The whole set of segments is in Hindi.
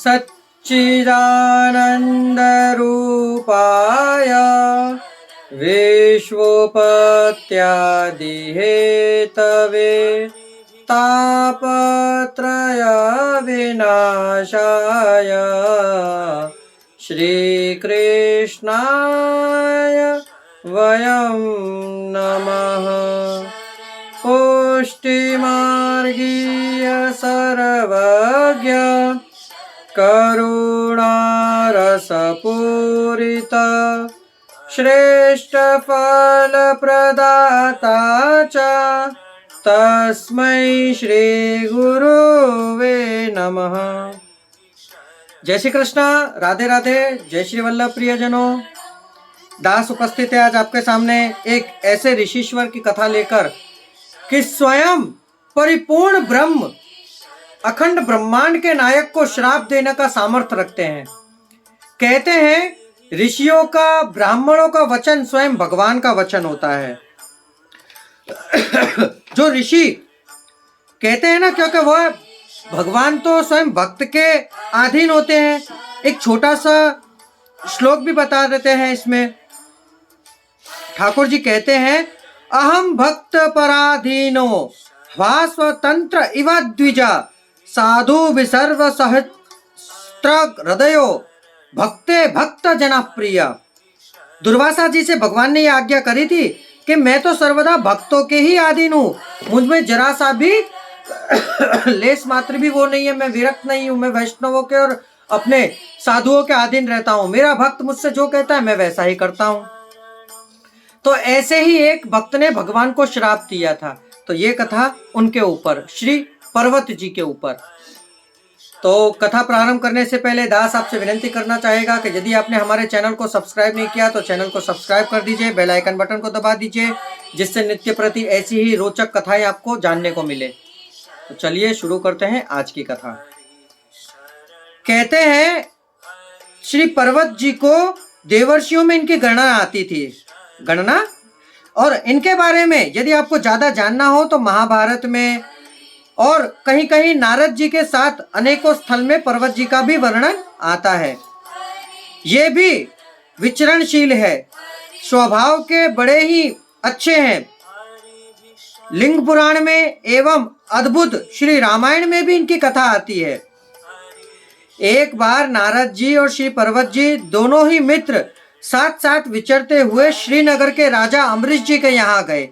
सच्चिदानन्दरूपाय विश्वोपत्यादिहेतवे तापत्रयविनाशाय श्रीकृष्णाय वयं नमः। पुष्टिमार्गीय सर्वज्ञ करुणारसपूरित श्रेष्ठ फलप्रदाता च तस्मै श्री गुरुवे नमः। जय श्री कृष्ण, राधे राधे, जय श्री वल्लभ प्रियजनों। दास उपस्थित है आज आपके सामने एक ऐसे ऋषिश्वर की कथा लेकर कि स्वयं परिपूर्ण ब्रह्म अखंड ब्रह्मांड के नायक को श्राप देने का सामर्थ्य रखते हैं। कहते हैं ऋषियों का, ब्राह्मणों का वचन स्वयं भगवान का वचन होता है। जो ऋषि कहते हैं ना, क्योंकि वह भगवान तो स्वयं भक्त के अधीन होते हैं। एक छोटा सा श्लोक भी बता देते हैं इसमें। ठाकुर जी कहते हैं, अहम भक्त पराधीनो ह्वास्वतंत्र इव द्विजा साधु विसर्व सहस्त्र हृदयो भक्ते भक्त जनप्रिय। दुर्वासा जी से भगवान ने यह आज्ञा करी थी कि मैं तो सर्वदा भक्तों के ही अधीन हूँ, मुझ में जरा सा भी लेस मात्र भी वो नहीं है, मैं विरक्त नहीं हूँ, मैं वैष्णवों के और अपने साधुओं के अधीन रहता हूँ। मेरा भक्त मुझसे जो कहता है मैं वैसा ही करता हूँ। तो ऐसे ही एक भक्त ने भगवान को श्राप दिया था। तो ये कथा उनके ऊपर, श्री पर्वत जी के ऊपर। तो कथा प्रारंभ करने से पहले दास आपसे विनती करना चाहेगा कि यदि आपने हमारे चैनल को सब्सक्राइब नहीं किया तो चैनल को सब्सक्राइब कर दीजिए, बेल आइकन बटन को दबा दीजिए, जिससे नित्य प्रति ऐसी ही रोचक कथाएं आपको जानने को मिले। तो चलिए शुरू करते हैं आज की कथा। कहते हैं श्री पर्वत जी को देवर्षियों में इनकी गणना आती थी, गणना। और इनके बारे में यदि आपको ज्यादा जानना हो तो महाभारत में और कहीं कहीं नारद जी के साथ अनेकों स्थल में पर्वत जी का भी वर्णन आता है। ये भी विचरणशील है, स्वभाव के बड़े ही अच्छे हैं। लिंग पुराण में एवं अद्भुत श्री रामायण में भी इनकी कथा आती है। एक बार नारद जी और श्री पर्वत जी दोनों ही मित्र साथ साथ विचरते हुए श्रीनगर के राजा अम्बरीश जी के यहाँ गए।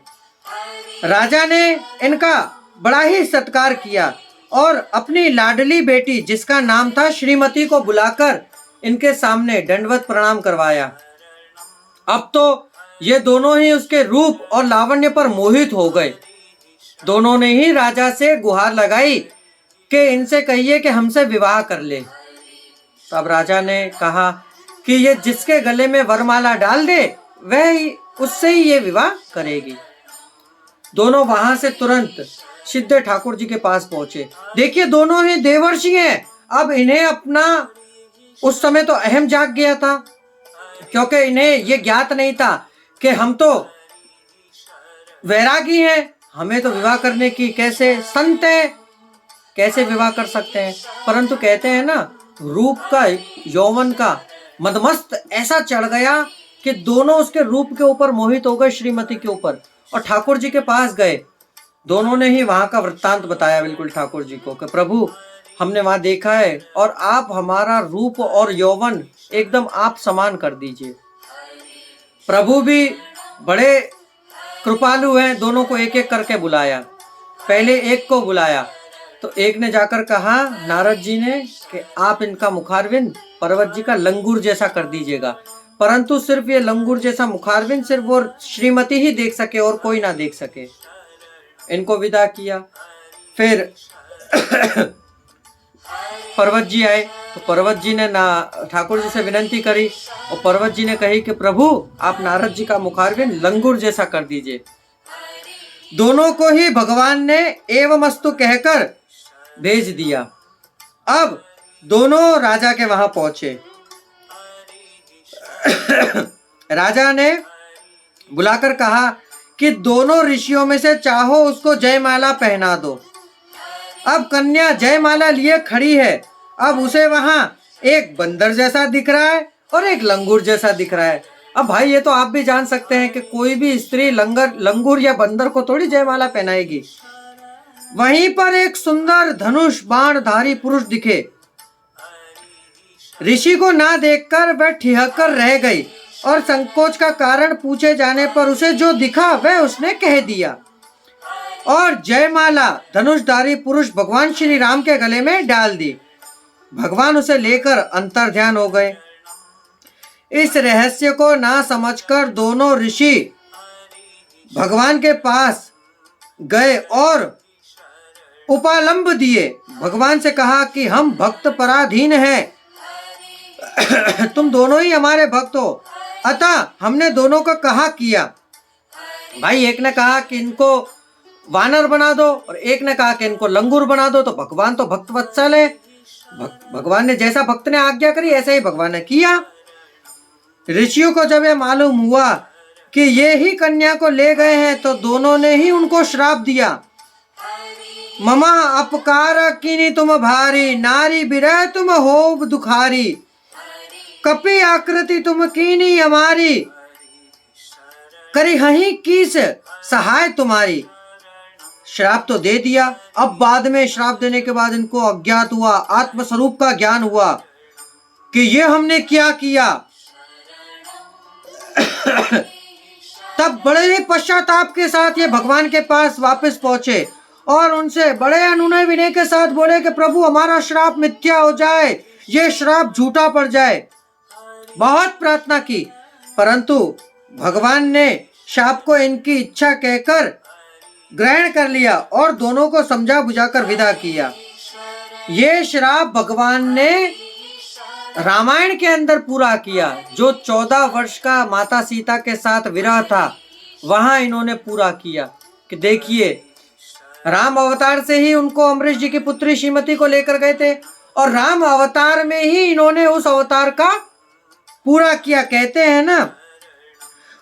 राजा ने इनका बड़ा ही सत्कार किया और अपनी लाडली बेटी जिसका नाम था श्रीमती को बुलाकर इनके सामने दंडवत प्रणाम करवाया। अब तो ये दोनों ही उसके रूप और लावण्य पर मोहित हो गए। दोनों ने ही राजा से गुहार लगाई कि इनसे कहिए कि हमसे विवाह कर ले। तब राजा ने कहा कि ये जिसके गले में वरमाला डाल दे वह ही उससे ही ये विवाह करेगी। दोनों वहां से तुरंत सिद्ध ठाकुर जी के पास पहुंचे। देखिए दोनों ही देवर्षि हैं। अब इन्हें अपना, उस समय तो अहम जाग गया था, क्योंकि इन्हें ये ज्ञात नहीं था कि हम तो वैरागी हैं, हमें तो विवाह करने की, कैसे संत हैं, कैसे विवाह कर सकते हैं। परंतु कहते हैं ना, रूप का, यौवन का मदमस्त ऐसा चढ़ गया कि दोनों उसके रूप के ऊपर मोहित हो गए, श्रीमती के ऊपर, और ठाकुर जी के पास गए। दोनों ने ही वहां का वृत्तांत बताया बिल्कुल ठाकुर जी को कि प्रभु हमने वहां देखा है और आप हमारा रूप और यौवन एकदम आप समान कर दीजिए। प्रभु भी बड़े कृपालु हैं, दोनों को एक एक करके बुलाया। पहले एक को बुलाया तो एक ने जाकर कहा नारद जी ने कि आप इनका मुखारविंद पर्वत जी का लंगूर जैसा कर दीजिएगा, परंतु सिर्फ ये लंगूर जैसा मुखारविंद सिर्फ वो श्रीमती ही देख सके और कोई ना देख सके। इनको विदा किया। फिर पर्वत जी आए तो पर्वत जी ने ठाकुर जी से विनती करी और पर्वत जी ने कही कि प्रभु आप नारद जी का मुखारविंद लंगूर जैसा कर दीजिए। दोनों को ही भगवान ने एवमस्तु कहकर भेज दिया। अब दोनों राजा के वहां पहुंचे। राजा ने बुलाकर कहा कि दोनों ऋषियों में से चाहो उसको जयमाला पहना दो। अब कन्या जयमाला लिए खड़ी है। अब उसे वहां एक बंदर जैसा दिख रहा है और एक लंगूर जैसा दिख रहा है। अब भाई ये तो आप भी जान सकते हैं कि कोई भी स्त्री लंगूर या बंदर को थोड़ी जयमाला पहनाएगी। वहीं पर एक सुंदर धनुष बाणधारी पुरुष दिखे। ऋषि को ना देखकर वह ठिहकर रह गई और संकोच का कारण पूछे जाने पर उसे जो दिखा वह उसने कह दिया और जयमाला धनुषधारी पुरुष भगवान श्री राम के गले में डाल दी। भगवान उसे लेकर अंतर ध्यान हो गए। इस रहस्य को ना समझकर दोनों ऋषि भगवान के पास गए और उपालंब दिए। भगवान से कहा कि हम भक्त पराधीन हैं, तुम दोनों ही हमारे भक्त हो, अतः हमने दोनों का कहा किया। भाई एक ने कहा कि इनको वानर बना दो और एक ने कहा कि इनको लंगूर बना दो। तो भगवान तो भक्त वत्सल है, भगवान ने जैसा भक्त ने आज्ञा करी ऐसा ही भगवान ने किया। ऋषियों को जब यह मालूम हुआ कि ये ही कन्या को ले गए हैं तो दोनों ने ही उनको श्राप दिया। ममा अपकार कीनी तुम भारी, नारी बिरह तुम हो दुखारी, कपि आकृति तुम कीनी हमारी, करी हही किस सहाय तुम्हारी। श्राप तो दे दिया। अब बाद में श्राप देने के बाद इनको अज्ञात हुआ, आत्मस्वरूप का ज्ञान हुआ कि ये हमने क्या किया। तब बड़े ही पश्चाताप के साथ ये भगवान के पास वापस पहुंचे और उनसे बड़े अनुनय विनय के साथ बोले कि प्रभु हमारा श्राप मिथ्या हो जाए, ये श्राप झूठा पड़ जाए। बहुत प्रार्थना की परंतु भगवान ने श्राप को इनकी इच्छा कहकर ग्रहण कर लिया और दोनों को समझा बुझाकर विदा किया। ये श्राप भगवान ने रामायण के अंदर पूरा किया। जो 14 वर्ष का माता सीता के साथ विरह था वहां इन्होंने पूरा किया कि देखिए राम अवतार से ही उनको अमरीश जी की पुत्री श्रीमती को लेकर गए थे और राम अवतार में ही इन्होंने उस अवतार का पूरा किया। कहते हैं ना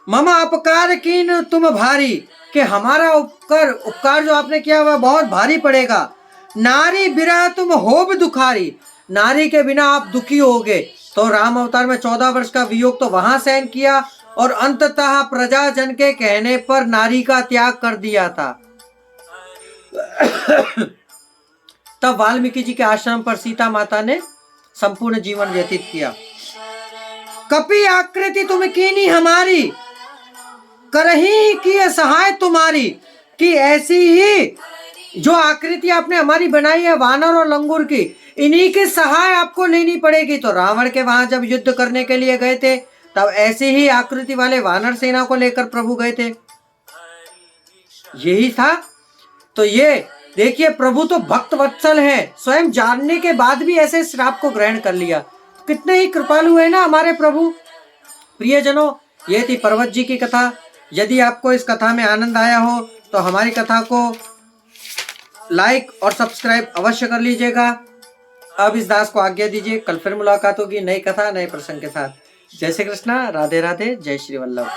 ममा अपकार कीन तुम भारी, कि हमारा उपकार जो आपने किया वह बहुत भारी पड़ेगा। नारी बिरह तुम होब दुखारी, नारी के बिना आप दुखी होगे। तो राम अवतार में 14 वर्ष का वियोग तो वहां सहन किया और अंततः प्रजाजन के कहने पर नारी का त्याग कर दिया था। तब वाल्मीकि जी के आश्रम पर सीता माता ने संपूर्ण जीवन व्यतीत किया। कपि आकृति तुम कीनी हमारी, करही की सहाय तुम्हारी, कि ऐसी ही जो आकृति आपने हमारी बनाई है वानर और लंगूर की, इन्हीं की सहाय आपको लेनी पड़ेगी। तो रावण के वहां जब युद्ध करने के लिए गए थे तब ऐसे ही आकृति वाले वानर सेना को लेकर प्रभु गए थे, यही था। तो ये देखिए प्रभु तो भक्त वत्सल है, स्वयं जानने के बाद भी ऐसे श्राप को ग्रहण कर लिया। कितने ही कृपालु है ना हमारे प्रभु। प्रियजनों, ये थी पर्वत जी की कथा। यदि आपको इस कथा में आनंद आया हो तो हमारी कथा को लाइक और सब्सक्राइब अवश्य कर लीजिएगा। अब इस दास को आज्ञा दीजिए, कल फिर मुलाकात होगी नई कथा नए प्रसंग के साथ। जय श्री कृष्णा, राधे राधे, जय श्री वल्लभ।